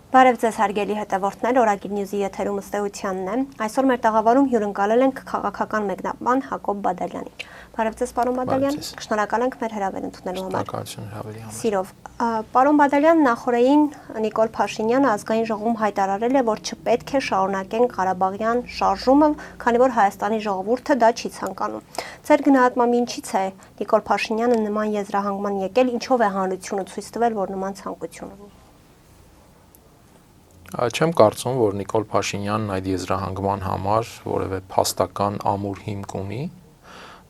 Բարև ձեզ հարգելի հետևորդներ, Օրագիր Նյուզի եթերում ըստեյությանն է։ Այսօր մեր տաղավարում հյուրընկալել ենք քաղաքական մեկնաբան Հակոբ Բադալյանին։ Բարև ձեզ, պարոն Բադալյան, շնորհակալ ենք մեր հրավեր ընդունելու համար։ Սիրով, պարոն Բադալյան, նախորդին Նիկոլ Փաշինյանը ազգային ժողովում հայտարարել է, որ չպետք է շարունակեն Ղարաբաղյան շարժումը, քանի որ Հայաստանի ժողովուրդը դա չի ցանկանում։ Ձեր գնահատմամբ ինչից է Նիկոլ Փաշինյանը նման եզրահանգման եկել, ինչով է հանրությունը ցույց տվել, որ նման ցանկություն ունի։ Չեմ կարծում, որ Նիկոլ Փաշինյանն այդ եզրահանգման համար որևէ փաստական ամուր հիմք ունի։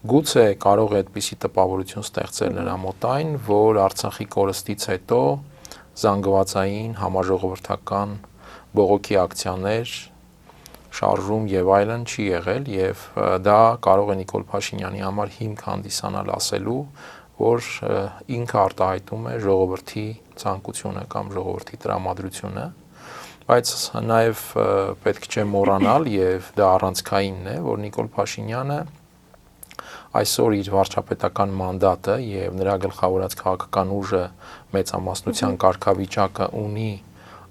Գուցե կարող է այդպիսի տպավորություն ստեղծել նրա մոտ այն, որ Արցախի կորստից հետո զանգվածային համաժողովրդական բողոքի ակցիաներ, շարժում եւ այլն չի եղել եւ դա կարող է Նիկոլ Փաշինյանի համար հիմք հանդիսանալ ասելու, որ ինքը արտահայտում է ժողովրդի ցանկությունը կամ ժողովրդի տրամադրությունը, բայց նաեւ պետք չէ մոռանալ եւ դա առանցքայինն է, որ Նիկոլ Փաշինյանը այսօր իր վարչապետական մանդատը եւ նրա գլխավորած քաղաքական ուժը մեծամասնության կարգավիճակը ունի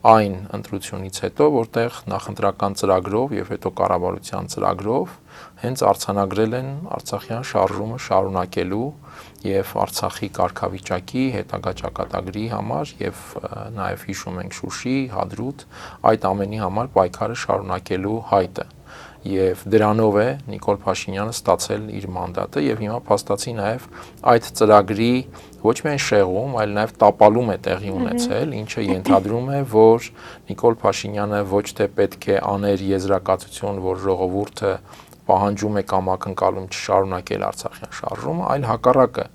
այն ընտրությունից հետո, որտեղ նախընտրական ծրագրով եւ հետո կառավարության ծրագրով հենց արձանագրել են Արցախյան շարժումը շարունակելու եւ Արցախի կարգավիճակի հետագա ճակատագրի համար եւ նաեւ հիշում ենք Շուշի, Հադրութ այդ ամենի համար պայքարը շարունակելու հայտը եւ դրանով է Նիկոլ Փաշինյանը ստացել իր մանդատը եւ հիմա փաստացի նաեւ այդ ծրագրի ոչ միայն շեղում, այլ նաեւ տապալում է տեղի ունեցել, ինչը ենթադրում է, որ Նիկոլ Փաշինյանը ոչ թե պետք է աներ եզրակացություն, որ ժողովուրդը պահանջում է կամ ակնկալում չշարունակել Արցախյան շարժումը, այլ հակառակը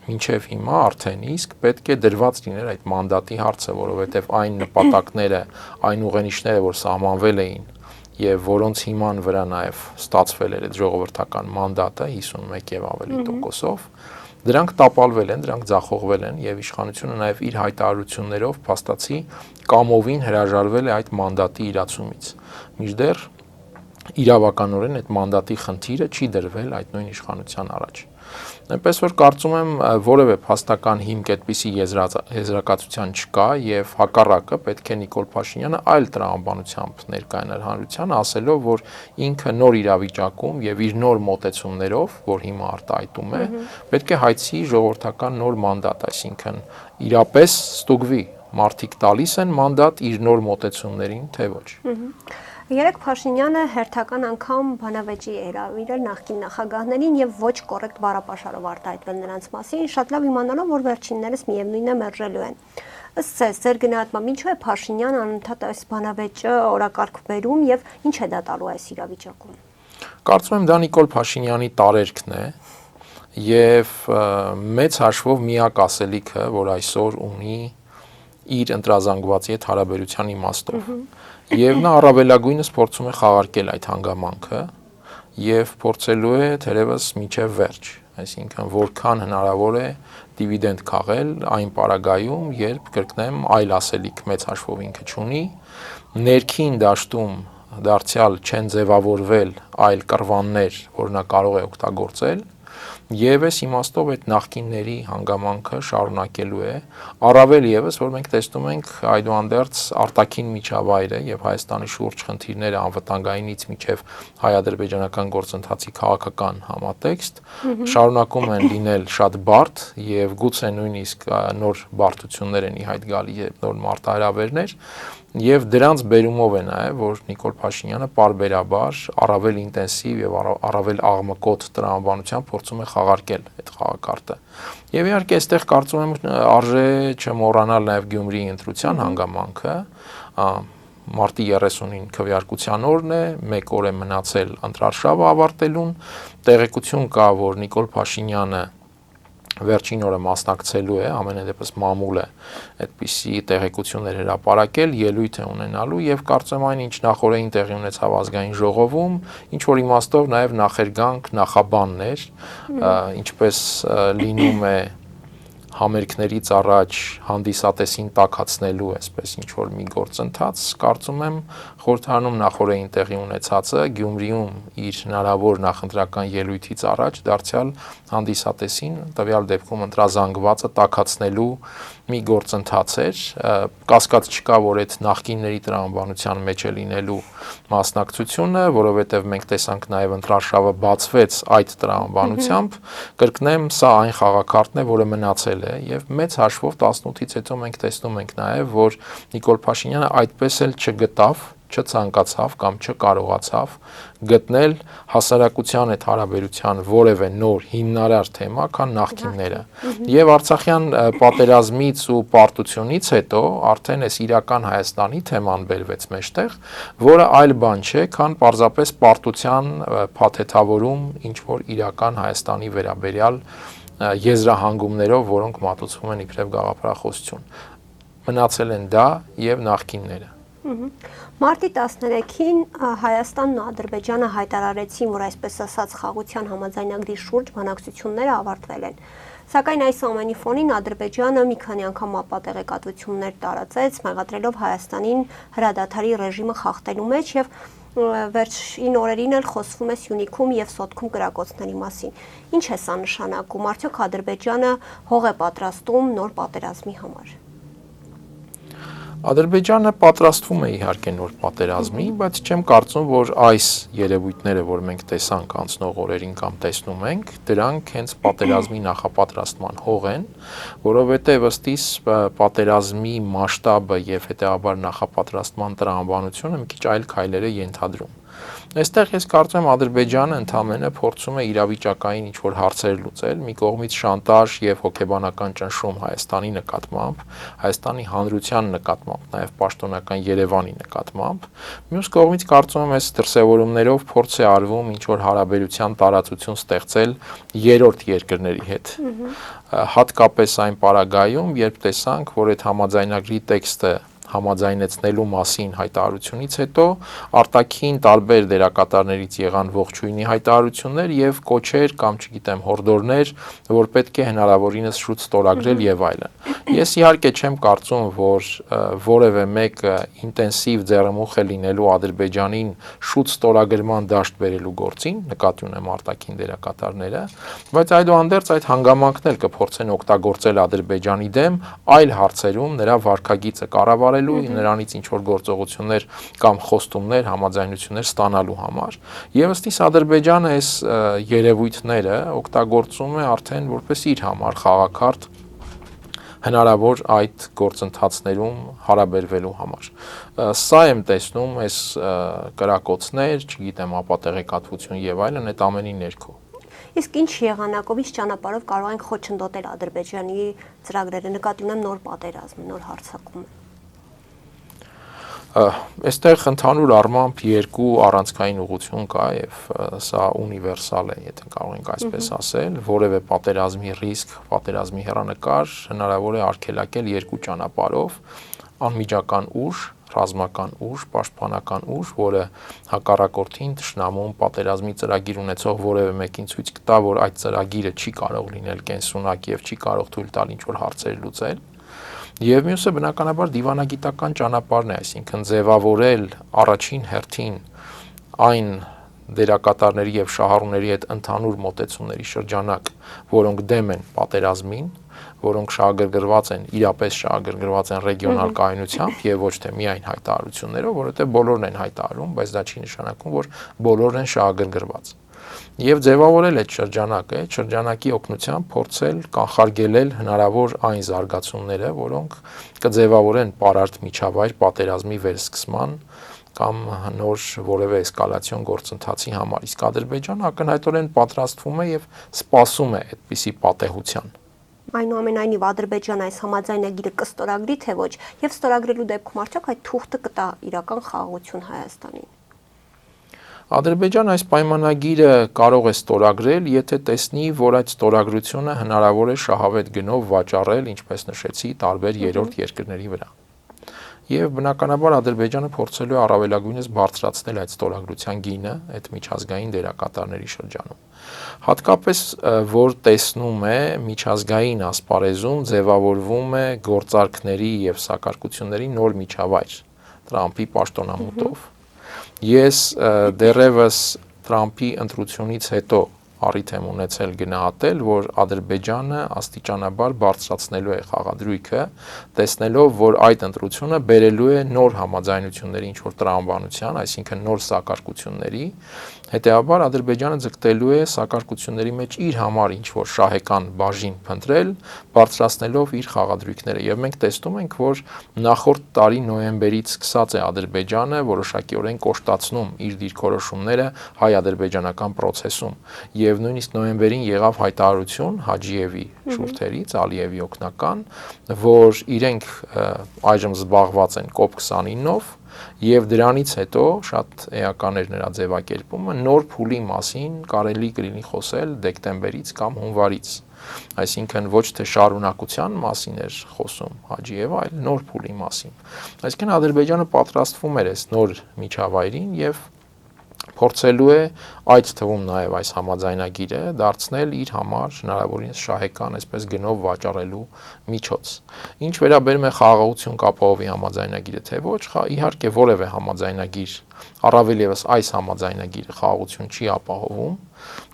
մինչև հիմա արդեն իսկ պետք է դրված լիներ այդ մանդատի հարցը, որովհետեւ այն նպատակները, այն ուղենիշները, որ սահմանվել էին եւ որոնց հիման վրա նաեւ ստացվել էր այդ ժողովրդական մանդատը 51 եւ ավելի տոկոսով, դրանք տապալվել են, դրանք ձախողվել են եւ իշխանությունը նաեւ իր հայտարարություններով փաստացի կամովին հրաժարվել է այդ մանդատի իրացումից։ Մինչդեռ իրավականորեն այդ մանդատի խնդիրը չի դրվել այդ նույն իշխանության առաջ։ Այնպես որ կարծում եմ որևէ փաստական հիմք այդպիսի եզրակացության չկա եւ հակառակը պետք է Նիկոլ Փաշինյանը այլ տրամաբանությամբ ներկայանալ հանրությանը, ասելով, որ ինքը նոր իրավիճակում եւ իր նոր մոտեցումներով, որ հիմա արտահայտում է, պետք է հայցի ժողովրդական նոր մանդատ, այսինքն իրապես ստուգվի մարդիկ տալիս են մանդատ իր նոր մոտեցումներին, թե ոչ։ Երեք Փաշինյանը հերթական անգամ բանավեճի էր իրել նախկին նախագահներին եւ ոչ կոռեկտ բառապաշարով արտահայտվել նրանց մասին, շատ լավ իմանալով, որ վերջիններս միևնույն է մերժելու են։ Ըստ ձեր գնահատմամբ ինչու է Փաշինյանը անընդհատ այս բանավեճը օրակարգ բերում եւ ինչ է դա տալու այս իրավիճակում։ Կարծում եմ դա Նիկոլ Փաշինյանի տարերքն է եւ մեծ հաշվով միակ ասելիքը, որ այսօր ունի իր ընտրազանգվածի հետ հարաբերության իմաստով։ Եվ նա առավելագույնս փորձում է խաղարկել այդ հանգամանքը եւ փորձելու է թերևս միջև վերջ, այսինքն որքան հնարավոր է դիվիդենդ քաղել այն պարագայում, երբ կրկնեմ այլ ասելիք մեծ հաշվով ինքը չունի, ներքին դաշտում դարձյալ չեն ձևավորվել այլ կռվաններ, որ նա կարող է օգտագործել եւ այս իմաստով այդ նախկինների հանգամանքը շարունակելու է, առավել եւս, որ մենք տեսնում ենք այդուհանդերձ արտաքին միջավայրը եւ Հայաստանի շուրջ խնդիրները անվտանգայինից միջև հայ-ադրբեջանական գործընթացի քաղաքական համատեքստ շարունակում են լինել շատ բարդ եւ գուցե նույնիսկ նոր բարդություններ են ի հայտ գալի եւ նոր մարտահրավերներ եւ դրանց բերումով է նաեւ որ Նիկոլ Փաշինյանը պարբերաբար առավել ինտենսիվ եւ առավել աղմկոտ տրամաբանությամբ փորձում է խաղարկել այդ խաղակարտը։ Եվ իհարկե այստեղ կարծում եմ արժե չմոռանալ նաեւ Գյումրիի ընտրության հանգամանքը, մարտի 30-ին քվեարկության օրն է, 1 օր է մնացել ընտրարշավը ավարտելուն, տեղեկություն կա, որ Նիկոլ Փաշինյանը վերջին օրը մասնակցելու է, ամենայն դեպս մամուլ է այդպիսի տեղեկություններ հրապարակել, ելույթ է ունենալու եւ կարծեմ այն ինչ նախորդին տեղի ունեցավ ազգային ժողովում, ինչ որ իմաստով նաեւ նախերգանք, նախաբաններ, ինչպես լինում է համերգներից առաջ հանդիսատեսին տաքացնելու այսպես ինչ որ մի գործընթաց, կարծում եմ խորհրդարանում նախորդին տեղի ունեցածը Գյումրիում իր հնարավոր նախընտրական ելույթից առաջ դարձյալ հանդիսատեսին տվյալ դեպքում ընտրազանգվածը տաքացնելու մի գործընթաց էր, կասկած չկա, որ այդ նախկինների տրամաբանության մեջ է լինելու մասնակցությունը, որովհետև մենք տեսանք նաև ընտրարշավը բացվեց այդ տրամաբանությամբ, կրկնեմ, սա այն խաղակարգն է, որը մնացել է եւ մեծ հաշվով 18-ից հետո մենք տեսնում ենք նաև, որ Նիկոլ Փաշինյանը այդպես էլ չգտավ, չցանկացավ կամ չկարողացավ գտնել հասարակության այդ հարաբերության որևէ նոր հիմնարար թեմա, քան նախկինները։ Եվ Արցախյան պատերազմից ու պարտությունից հետո արդեն այս իրական Հայաստանի թեման բերվեց մեջտեղ, որը այլ բան չէ, քան պարզապես պարտության փաթեթավորում ինչ որ իրական Հայաստանի վերաբերյալ եզրահանգումներով, որոնք մատուցվում են իբրև գաղափարախոսություն։ Մնացել են դա եւ նախկինները։ Մարտի 13-ին Հայաստանն ու Ադրբեջանը հայտարարեցին, որ այսպես ասած խաղաղության համաձայնագրի շուրջ բանակցությունները ավարտվել են։ Սակայն այս ամենի ֆոնին Ադրբեջանը մի քանի անգամ ապատեղեկատվություններ տարածեց, մեղադրելով Հայաստանին հրադադարի ռեժիմը խախտելու մեջ եւ վերջին օրերին էլ խոսվում է Սյունիքում եւ Սոտքում կրակոցների մասին։ Ինչ է սա նշանակում, արդյոք Ադրբեջանը հող է պատրաստում նոր պատերազմի համար։ Ադրբեջանը պատրաստվում է իհարկե նոր պատերազմի, բայց չեմ կարծում, որ այս երևույթները, որ մենք տեսանք անցնող օրերին կամ տեսնում ենք, դրանք հենց պատերազմի նախապատրաստման հող են, որովհետև ըստ իս պատերազմի մասշտաբը եւ հետեւաբար նախապատրաստման տրամաբանությունը մի քիչ այլ քայլեր է ենթադրում։ Այստեղ ես կարծում եմ Ադրբեջանը ընդամենը փորձում է իրավիճակային ինչ-որ հարցեր լուծել, մի կողմից շանտաժ եւ հոգեբանական ճնշում Հայաստանի նկատմամբ, Հայաստանի հանրության նկատմամբ, նաեւ պաշտոնական Երևանի նկատմամբ, մյուս կողմից կարծում եմ այս դրսևորումներով փորձ է արվում ինչ-որ հարաբերության տարածություն ստեղծել երրորդ երկրների հետ։ Հատկապես այն պարագայում, երբ տեսանք, որ այդ համաձայնագրի տեքստը համաձայնեցնելու մասին հայտարարությունից հետո արտաքին տարբեր դերակատարներից եղան ողջույնի հայտարարություններ եւ կոչեր կամ չգիտեմ հորդորներ, որ պետք է հնարավորինս շուտ ստորագրել եւ այլն։ Ես իհարկե չեմ կարծում, որ որևէ մեկը ինտենսիվ ձեռնմուխ է լինելու Ադրբեջանին շուտ ստորագրման դաշտ բերելու գործին, նկատի ունեմ արտաքին դերակատարները, բայց այդուհանդերձ այդ հանգամանքն էլ կփորձեն օգտագործել Ադրբեջանի դեմ այլ հարցերում նրա վարքագիծը կառավարելու, նրանից ինչ որ գործողություններ կամ խոստումներ, համաձայնություններ ստանալու համար։ Եվ ըստ իս Ադրբեջանը այս երևույթները օգտագործում է արդեն որպես իր համար խաղակարգ հնարավոր այդ գործընթացներում հարաբերվելու համար։ Սա եմ տեսնում այս կրակոցներ, չգիտեմ, ապատեղեկատվություն եւ այլն այդ ամենի ներքո։ Իսկ ինչ եղանակով, ինչ ճանապարհով կարող ենք խոչընդոտել Ադրբեջանի ծրագրերը, նկատի ունեմ նոր պատերազմ, նոր հարձակում։ Այստեղ ընդհանուր առմամբ երկու առանցքային ուղղություն կա եւ սա ունիվերսալ է, եթե կարող ենք այսպես ասել, որևէ պատերազմի ռիսկ, պատերազմի հեռանկար հնարավոր է արգելակել երկու ճանապարհով՝ անմիջական ուժ, ռազմական ուժ, պաշտպանական ուժ, որը հակառակորդին թշնամուն պատերազմի ծրագիր ունեցող որևէ մեկին ցույց կտա, որ այդ ծրագիրը չի կարող լինել կենսունակ եւ չի կարող թույլ տալ ինչ-որ հարցեր լուծել։ Եվ մյուսը բնականաբար դիվանագիտական ճանապարհն է, այսինքն ձևավորել առաջին հերթին այն դերակատարների եւ շահառուների հետ ընդհանուր մոտեցումների շրջանակ, որոնք դեմ են պատերազմին, որոնք շահագրգռված են, իրապես շահագրգռված են ռեգիոնալ կայունությամբ եւ ոչ թե միայն հայտարարություններով, որովհետեւ բոլորն են հայտարարում, բայց դա չի նշանակում, որ բոլորն են շահագրգռված։ Եվ ձևավորել այդ շրջանակի օգնությամբ փորձել կանխարգելել հնարավոր այն զարգացումները, որոնք կձևավորեն պարարտ միջավայր պատերազմի վերսկսման կամ նոր որևէ էսկալացիոն գործընթացի համար։ Իսկ Ադրբեջանը ակնհայտորեն պատրաստվում է եւ սպասում է այդպիսի պատեհության։ Այնուամենայնիվ Ադրբեջանը այս համաձայնագիրը կստորագրի թե ոչ, եւ ստորագրելու դեպքում արդյոք այդ թուղթը կտա իրական խաղաղություն Հայաստանին։ Ադրբեջանը այս պայմանագիրը կարող է ստորագրել, եթե տեսնի, որ այդ ստորագրությունը հնարավոր է շահավետ գնով վաճառել, ինչպես նշեցի, տարբեր երրորդ երկրների վրա։ Եվ բնականաբար Ադրբեջանը փորձելու է առավելագույնս բարձրացնել այդ ստորագրության գինը այդ միջազգային դերակատարների շրջանում։ Հատկապես որ տեսնում է միջազգային ասպարեզում ձևավորվում է գործարքների եւ սակարկությունների նոր միջավայր Տրամփի պաշտոնամուտով։ Ես դեռևս Տրամփի ընտրությունից հետո առիթ եմ ունեցել գնահատել, որ Ադրբեջանը աստիճանաբար բարձրացնելու է խաղադրույքը, տեսնելով, որ այդ ընտրությունը բերելու է նոր համաձայնությունների ինչ-որ տրամաբանության, այսինքն նոր սակարկությունների, հետեւաբար Ադրբեջանը ձգտելու է սակարկությունների մեջ իր համար ինչ-որ շահեկան բաժին փնտրել, բարձրացնելով իր խաղադրույքները։ Եվ մենք տեսնում ենք, որ նախորդ տարի նոյեմբերից սկսած է Ադրբեջանը որոշակիորեն կոշտացնում իր դիրքորոշումները հայ-ադրբեջանական process-ում։ Եվ նույնիսկ նոյեմբերին եղավ հայտարարություն Հաջիևի շուրթերից, Ալիևի օգնական, որ իրենք այժմ զբաղված են COP29-ով եւ դրանից հետո շատ էական էր նրա ձևակերպումը, նոր փուլի մասին կարելի կլինի խոսել դեկտեմբերից կամ հունվարից։ Այսինքն ոչ թե շարունակության մասին էր խոսում Հաջիևը, այլ նոր փուլի մասին։ Այսինքն Ադրբեջանը պատրաստվում էր այս նոր միջավայրին եւ փորձելու է այդ թվում նաև այս համաձայնագիրը դարձնել իր համար հնարավորինս շահեկան, այսպես գնով վաճառելու միջոց։ Ինչ վերաբերում է խաղաղություն կապահովի համաձայնագիրը, թե ոչ, իհարկե որևէ համաձայնագիր, առավել եւս այս համաձայնագիրը խաղաղություն չի ապահովում,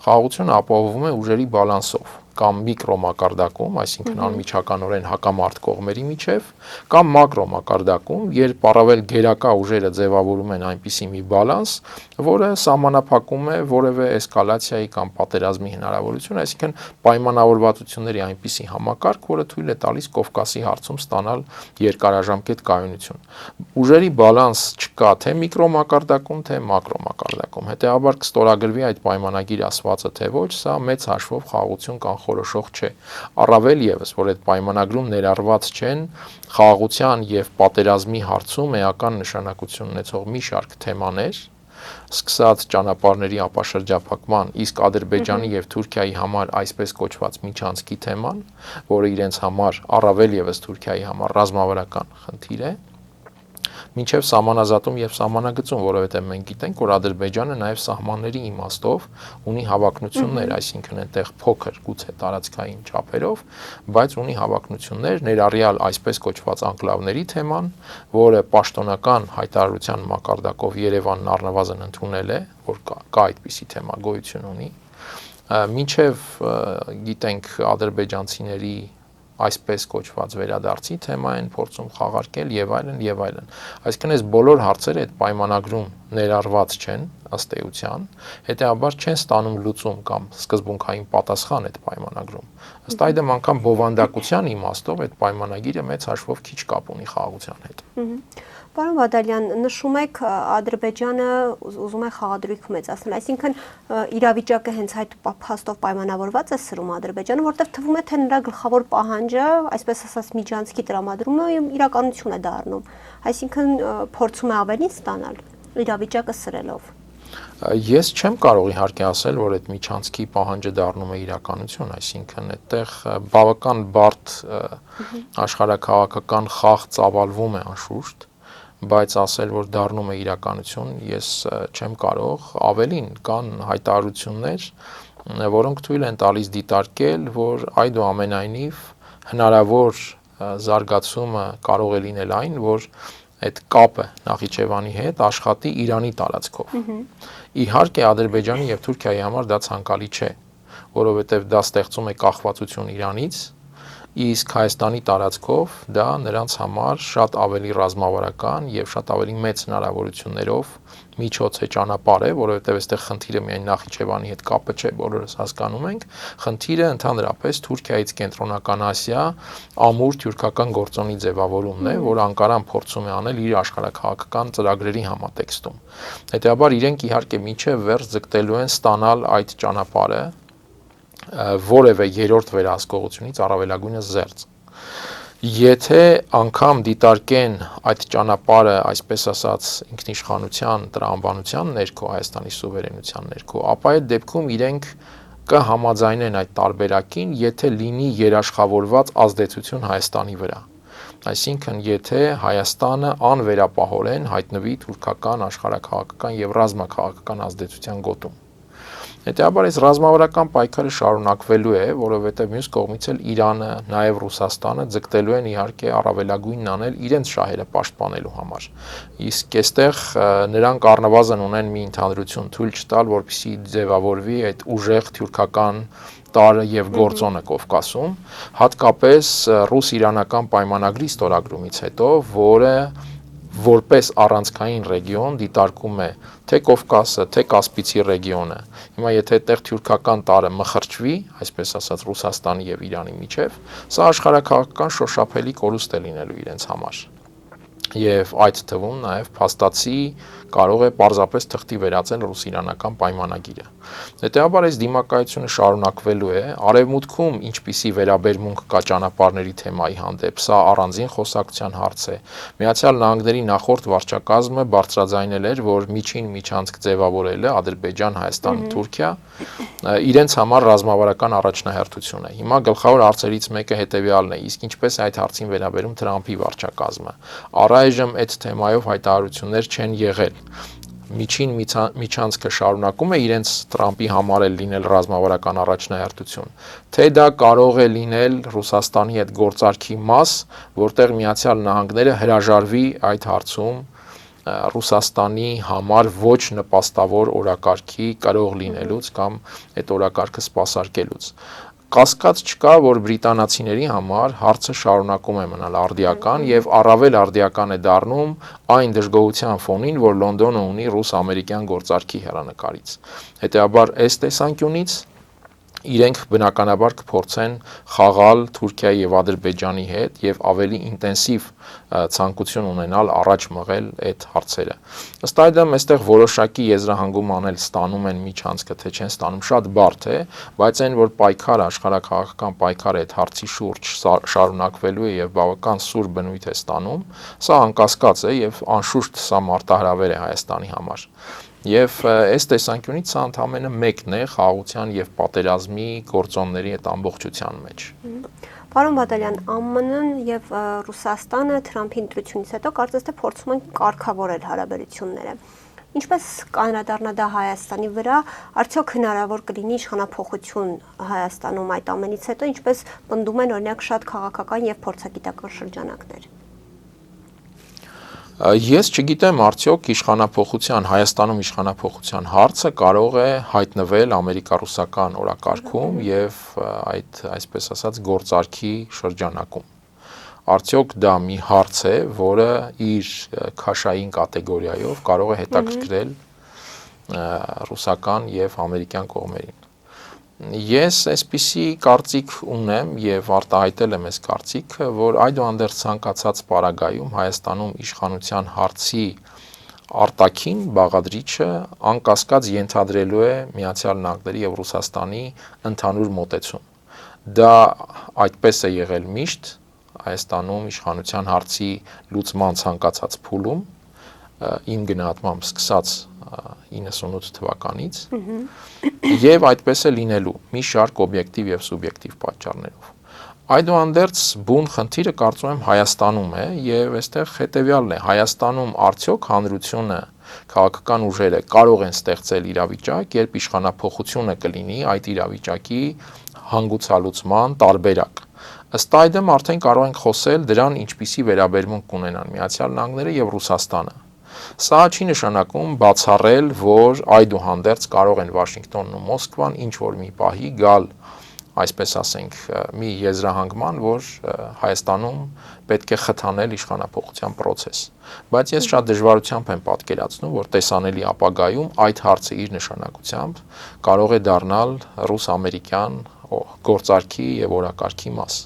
խաղաղությունը ապահովում է ուժերի բալանսով կամ միկրո մակարդակում, այսինքն անմիջականորեն հակամարտ կողմերի միջև, կամ մակրո մակարդակում, երբ առավել գերակա ուժերը ձևավորում են այնպիսի մի բալանս, որը սահմանափակում է որևէ էսկալացիայի կամ պատերազմի հնարավորություն, այսինքն պայմանավորվածությունների այնպիսի համակարգ, որը թույլ է տալիս Կովկասի հարցում ստանալ երկարաժամկետ կայունություն։ Ուժերի բալանս չկա թե միկրո մակարդակում, թե մակրո մակարդակում։ Հետեւաբար կստորագրվի այդ պայմանագիր ասվածը թե ոչ, սա մեծ հաշվով խաղաղություն կանխորոշող չէ։ Առավել եւս, որ այդ պայմանագրում ներառված չեն խաղաղության եւ պատերազմի հարցում էական նշանակություն ունեցող մի շարք թեմաներ, սկսած ճանապարհների ապաշրջափակման, իսկ Ադրբեջանի եւ Թուրքիայի համար այսպես կոչված միջանցքի թեման, որը իրենց համար առավել եւս Թուրքիայի համար ռազմավարական խնդիր է, մինչև սահմանազատում եւ սահմանագծում, որովհետեւ մենք գիտենք, որ Ադրբեջանը նաեւ սահմանների իմաստով ունի հավակնություններ, այսինքն այնտեղ փոքր, գուցե տարածքային չափերով, բայց ունի հավակնություններ, ներառյալ այսպես կոչված անկլավների թեման, որը պաշտոնական հայտարարության մակարդակով Երևանն առնվազն ընդունել է, որ կա այդպիսի թեմա գոյություն ունի, մինչև գիտենք ադրբեջանցիների այսպես կոչված վերադարձի թեմա են փորձում խաղարկել եւ այլն եւ այլն։ Այսինքն այս բոլոր հարցերը այդ պայմանագրում ներառված չեն ըստ էության, հետեւաբար չեն ստանում լուծում կամ սկզբունքային պատասխան այդ պայմանագրում։ Ըստ այդմ անգամ բովանդակության իմաստով այդ պայմանագիրը մեծ հաշվով քիչ կապ ունի խաղաղության հետ։ Պարոն Բադալյան, նշում եք Ադրբեջանը ուզում է խաղադրույք մեծացնել, այսինքն իրավիճակը հենց այդ փաստով պայմանավորված է սրում Ադրբեջանը, որտեղ թվում է թե նրա գլխավոր պահանջը, այսպես ասած, միջանցքի տրամադրումը իրականություն է դառնում, այսինքն փորձում է ավելին ստանալ իրավիճակը սրելով։ Ես չեմ կարող իհարկե ասել, որ այդ միջանցքի պահանջը դառնում է իրականություն, այսինքն այդտեղ բավական բարդ աշխարհաքաղաքական խաղ ծավալվում է անշուշտ, բայց ասել, որ դառնում է իրականություն, ես չեմ կարող, ավելին կան հայտարարություններ, որոնք թույլ են տալիս դիտարկել, որ այդուամենայնիվ հնարավոր զարգացումը կարող է լինել այն, որ այդ կապը Նախիջևանի հետ աշխատի Իրանի տարածքով։ Իհարկե Ադրբեջանի եւ Թուրքիայի համար դա ցանկալի չէ, որովհետեւ դա ստեղծում է կախվածություն Իրանից, իսկ Հայաստանի տարածքով դա նրանց համար շատ ավելի ռազմավարական եւ շատ ավելի մեծ հնարավորություններով միջոց է ճանապարհ է, որովհետեւ այստեղ խնդիրը միայն Նախիջևանի հետ կապը չէ, բոլորս հասկանում ենք, խնդիրը ընդհանրապես Թուրքիայից Կենտրոնական Ասիա ամուր թուրքական գործոնի ձևավորումն է, որ Անկարան փորձում է անել իր աշխարհաքաղաքական ծրագրերի համատեքստում։ Հետեւաբար իրենք իհարկե միջև վերջ ձգտելու են ստանալ այդ ճանապարհը որևէ երրորդ վերահսկողությունից առավելագույնս զերծ։ Եթե անգամ դիտարկեն այդ ճանապարհը, այսպես ասած, ինքնիշխանության տրամաբանության ներքո, Հայաստանի սուվերենության ներքո, ապա այդ դեպքում իրենք կհամաձայնեն այդ տարբերակին, եթե լինի երաշխավորված ազդեցություն Հայաստանի վրա։ Այսինքն, եթե Հայաստանը անվերապահորեն հայտնվի թուրքական աշխարհաքաղաքական եւ ռազմաքաղաքական ազդեցության գոտում։ Հետեւաբար այս ռազմավարական պայքարը շարունակվելու է, որովհետեւ մյուս կողմից էլ Իրանը, նաեւ Ռուսաստանը ձգտելու են իհարկե առավելագույնն անել իրենց շահերը պաշտպանելու համար։ Իսկ այստեղ նրանք առնվազն ունեն մի ընդհանրություն թույլ չտալ, որպեսզի ձևավորվի այդ ուժեղ թուրքական տարը եւ գործոնը Կովկասում, հատկապես ռուս-իրանական պայմանագրի ստորագրումից հետո, որը որպես առանցքային ռեգիոն դիտարկում է թե Կովկասը, թե Կասպիցի ռեգիոնը։ Հիմա եթե այդտեղ թուրքական տարը մխրճվի, այսպես ասած Ռուսաստանի եւ Իրանի միջև, սա աշխարհաքաղաքական շոշափելի կորուստ է լինելու իրենց համար։ Եվ այդ թվում նաև փաստացի կարող է պարզապես թղթի վերածել ռուս-իրանական պայմանագիրը։ Հետևաբար այս դիմակայությունը շարունակվելու է, արևմուտքում ինչպիսի վերաբերմունք կա ճանապարհների թեմայի հանդեպ, սա առանձին խոսակցության հարց է։ Միացյալ Նահանգների նախորդ վարչակազմը բարձրաձայնել էր, որ միջին միջանցք ձևավորելը Ադրբեջան, Հայաստան, Թուրքիա իրենց համար ռազմավարական առաջնահերթություն է։ Հիմա գլխավոր հարցերից մեկը հետևյալն է, իսկ ինչպես է այդ հարցին վերաբերում Թրամփի վարչակազմը։ Առայժմ այդ թեմայով հայտարարություններ չեն եղել։ Միջին միջանցքը շարունակում է իրենց Թրամփի համար էլ լինել ռազմավարական առաջնահերթություն, թե դա կարող է լինել Ռուսաստանի հետ գործարքի մաս, որտեղ Միացյալ Նահանգները հրաժարվի այդ հարցում Ռուսաստանի համար ոչ նպաստավոր օրակարգի կրող լինելուց կամ այդ օրակարգը սպասարկելուց։ Կասկած չկա, որ բրիտանացիների համար հարցը շարունակում է մնալ արդիական եւ առավել արդիական է դառնում այն դժգոհության ֆոնին, որ Լոնդոնը ունի ռուս-ամերիկյան գործարքի հեռանկարից։ Հետեւաբար այս տեսանկյունից իրենք բնականաբար կփորձեն խաղալ Թուրքիայի եւ Ադրբեջանի հետ եւ ավելի ինտենսիվ ցանկություն ունենալ առաջ մղել այդ հարցերը։ Ըստ այդմ այստեղ որոշակի եզրահանգում անել ստանում են միջանցքը, թե չեն ստանում, շատ բարդ է, բայց այն որ պայքարը, աշխարհաքաղաքական պայքարը այդ հարցի շուրջ շարունակվելու է եւ բավական սուր բնույթ է ստանում, սա անկասկած է եւ անշուշտ սա մարտահրավեր է Հայաստանի համար։ Եվ այս տեսանկյունից սա ընդամենը մեկն է խաղաղության եւ պատերազմի գործոնների այդ ամբողջության մեջ։ Պարոն Բադալյան, ԱՄՆ-ն եւ Ռուսաստանը Թրամփի ընտրությունից հետո կարծես թե փորձում են կարգավորել հարաբերությունները։ Ինչպես կանրադառնա դա Հայաստանի վրա, արդյոք հնարավոր կլինի իշխանափոխություն Հայաստանում այդ ամենից հետո, ինչպես պնդում են օրինակ շատ քաղաքական եւ փորձագիտական շրջանակներ։ Ես չգիտեմ արդյոք Հայաստանում իշխանափոխության հարցը կարող է հայտնվել ամերիկա-ռուսական օրակարգում եւ այդ այսպես ասած գործարքի շրջանակում։ Արդյոք դա մի հարց է, որը իր քաշային կատեգորիայով կարող է հետաքրքրել ռուսական եւ ամերիկյան կողմերին։ Ես այսպիսի կարծիք ունեմ եւ արտահայտել եմ այս կարծիքը, որ այդուհանդերձ ցանկացած պարագայում Հայաստանում իշխանության հարցի արտաքին բաղադրիչը անկասկած ենթադրելու է Միացյալ Նահանգների եւ Ռուսաստանի ընդհանուր մոտեցում։ Դա այդպես է եղել միշտ Հայաստանում իշխանության հարցի լուծման ցանկացած փուլում, իմ գնահատմամբ սկսած 98 թվականից եւ այդպես է լինելու մի շարք օբյեկտիվ եւ սուբյեկտիվ պատճառներով։ Այդուհանդերձ բուն խնդիրը կարծում եմ Հայաստանում է եւ այստեղ հետեւյալն է. Հայաստանում արդյոք հանրությունը, քաղաքական ուժերը կարող են ստեղծել իրավիճակ, երբ իշխանափոխությունը կլինի այդ իրավիճակի հանգուցալուծման տարբերակ։ Ըստ այդմ արդեն կարող ենք խոսել դրան ինչպիսի վերաբերմունք կունենան Միացյալ Նահանգները եւ Ռուսաստանը։ Սա չի նշանակում բացառել, որ այդուհանդերձ կարող են Վաշինգտոնն ու Մոսկվան ինչ որ մի պահի գալ, այսպես ասենք, մի եզրահանգման, որ Հայաստանում պետք է խթանել իշխանափոխության process։ Բայց ես շատ դժվարությամբ եմ պատկերացնում, որ տեսանելի ապագայում այդ հարցը իր նշանակությամբ կարող է դառնալ ռուս-ամերիկյան գործարքի եւ օրակարգի մաս։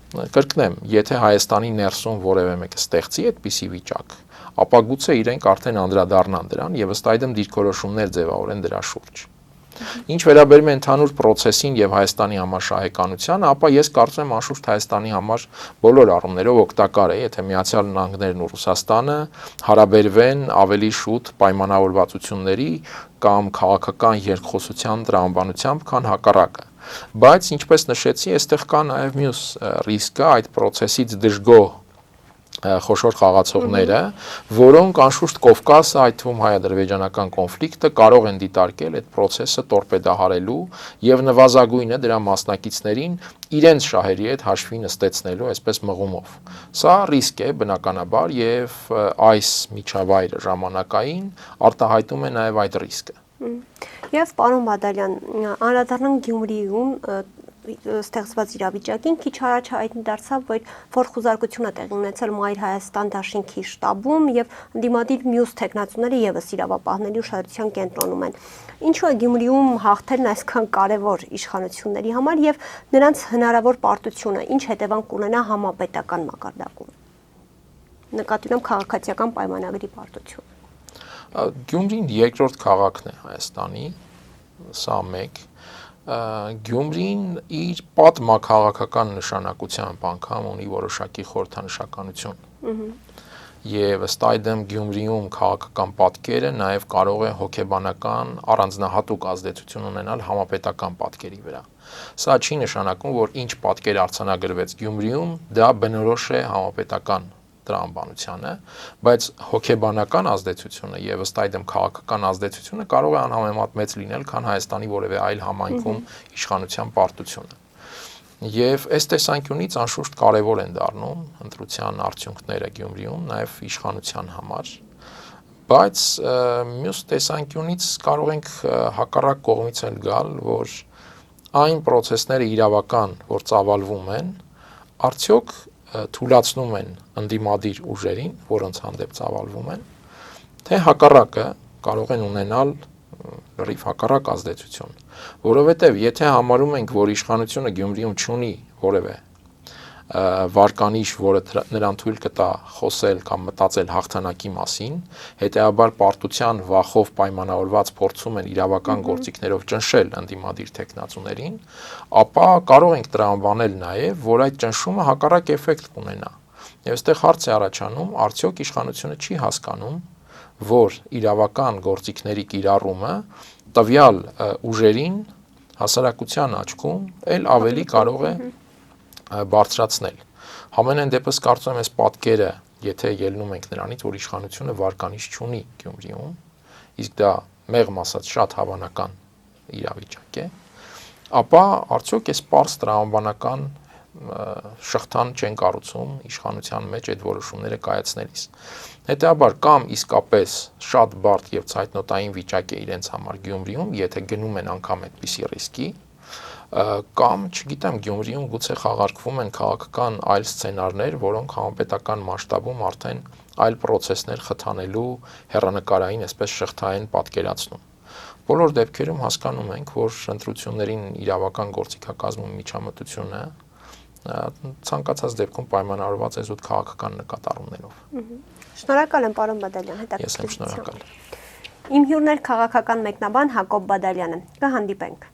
Կրկնեմ, եթե Հայաստանի ներսում որևէ մեկը ստեղծի այդպիսի վիճակ, ապա գուցե իրենք արդեն անդրադառնան դրան եւ ըստ այդմ դիրքորոշումներ ձևավորեն դրա շուրջ։ Ինչ վերաբերում է ընդհանուր process-ին եւ Հայաստանի համար շահեկանությանը, ապա ես կարծում եմ անշուշտ Հայաստանի համար բոլոր առումներով օգտակար է, եթե Միացյալ Նահանգներն ու Ռուսաստանը հարաբերվեն ավելի շուտ պայմանավորվածությունների կամ քաղաքական երկխոսության տրամաբանությամբ, քան հակառակը։ Բայց ինչպես նշեցի, այստեղ կա նաև մյուս ռիսկը, այդ process-ից դժգոհ խոշոր խաղացողները, որոնք անշուշտ Կովկասը, այդ թվում հայ-ադրբեջանական կոնֆլիկտը կարող են դիտարկել այդ process-ը տորպեդահարելու եւ նվազագույնը դրա մասնակիցներին իրենց շահերի հետ հաշվի նստեցնելու այսպես մղումով։ Սա ռիսկ է բնականաբար եւ այս միջավայրը ժամանակային արտահայտում է նաեւ այդ ռիսկը։ Եվ պարոն Բադալյան, անդրադառնանք Գյումրիում ստեղծված իրավիճակին, քիչ առաջ հայտնի դարձավ, որ խուզարկություն է տեղի ունեցել Մայր Հայաստան դաշինքի շտաբում եւ ընդդիմադիր մյուս տեխնացուները եւս իրավապահների ուշադրության կենտրոնում են։ Ինչու է Գյումրիում հաղթելն այսքան կարևոր իշխանությունների համար եւ նրանց հնարավոր պարտությունը ինչ հետևանք կունենա համապետական մակարդակում։ Նկատի ունեմ քաղաքացիական պայմանագրի պարտությունը։ Գյումրին երկրորդ քաղաքն է Հայաստանի, սա մեկ։ Գյումրին իր պատմաքաղաքական նշանակությամբ անգամ ունի որոշակի խորհրդանշականություն։ Եվ ըստ այդմ Գյումրիում քաղաքական պատկերը նաև կարող է հոգեբանական առանձնահատուկ ազդեցություն ունենալ համապետական պատկերի վրա։ Սա չի նշանակում, որ ինչ պատկեր արձանագրվեց Գյումրիում, դա բնորոշ է համապետական տրամաբանությանը, բայց հոգեբանական ազդեցությունը եւ ըստ այդմ քաղաքական ազդեցությունը կարող է անհամեմատ մեծ լինել, քան Հայաստանի որևէ այլ համայնքում իշխանության պարտությունը։ Եվ այս տեսանկյունից անշուշտ կարևոր են դառնում ընտրության արդյունքները Գյումրիում նաեւ իշխանության համար, բայց մյուս տեսանկյունից կարող ենք հակառակ կողմից էլ գալ, որ այն process-ները իրավական, որ ծավալվում են, արդյոք թույլատնում են ընդդիմադիր ուժերին, որոնց հանդեպ ծավալվում են, թե հակառակը կարող են ունենալ լրիվ հակառակ ազդեցություն, որովհետև եթե համարում ենք, որ իշխանությունը Գյումրիում չունի որևէ վարկանիշ, որը նրան թույլ կտա խոսել կամ մտածել հաղթանակի մասին, հետեւաբար պարտության վախով պայմանավորված փորձում են իրավական գործիքներով ճնշել ընդդիմադիր տեխնացուներին, ապա կարող ենք տրամաբանել նաև, որ այդ ճնշումը հակառակ էֆեկտ կունենա։ Եվ այստեղ հարց է առաջանում, արդյոք իշխանությունը չի հասկանում, որ իրավական գործիքների կիրառումը տվյալ ուժերին հասարակության աչքում ել ավելի կարող է բարձրացնել։ Համենայն դեպս կարծում եմ այս պատկերը, եթե ելնում ենք նրանից, որ իշխանությունը վարկանիշ չունի Գյումրիում, իսկ դա մեղմ ասած շատ հավանական իրավիճակ է, ապա արդյոք այս պարզ տրամաբանական շղթան չեն կառուցում իշխանության մեջ այդ որոշումները կայացնելիս։ Հետեւաբար կամ իսկապես շատ բարդ եւ ցայտնոտային վիճակ է իրենց համար Գյումրիում, եթե գնում են անգամ այդպիսի ռիսկի, կամ, չգիտեմ, Գյումրիում գուցե խաղարկվում են քաղաքական այլ սցենարներ, որոնք համապետական մասշտաբում արդեն այլ process-ներ խթանելու հեռանկարային, այսպես շղթային պատկերացնում։ Բոլոր դեպքերում հասկանում ենք, որ ընտրություններին իրավական գործիքակազմում միջամտությունը ցանկացած դեպքում պայմանավորված է զուտ քաղաքական նկատառումներով։ Շնորհակալ եմ, պարոն Բադալյան, հետաքրքիր։ Ես եմ շնորհակալ։ Իմ հյուրն էր քաղաքական մեկնաբան Հակոբ Բադալյանը։ Կհանդիպենք։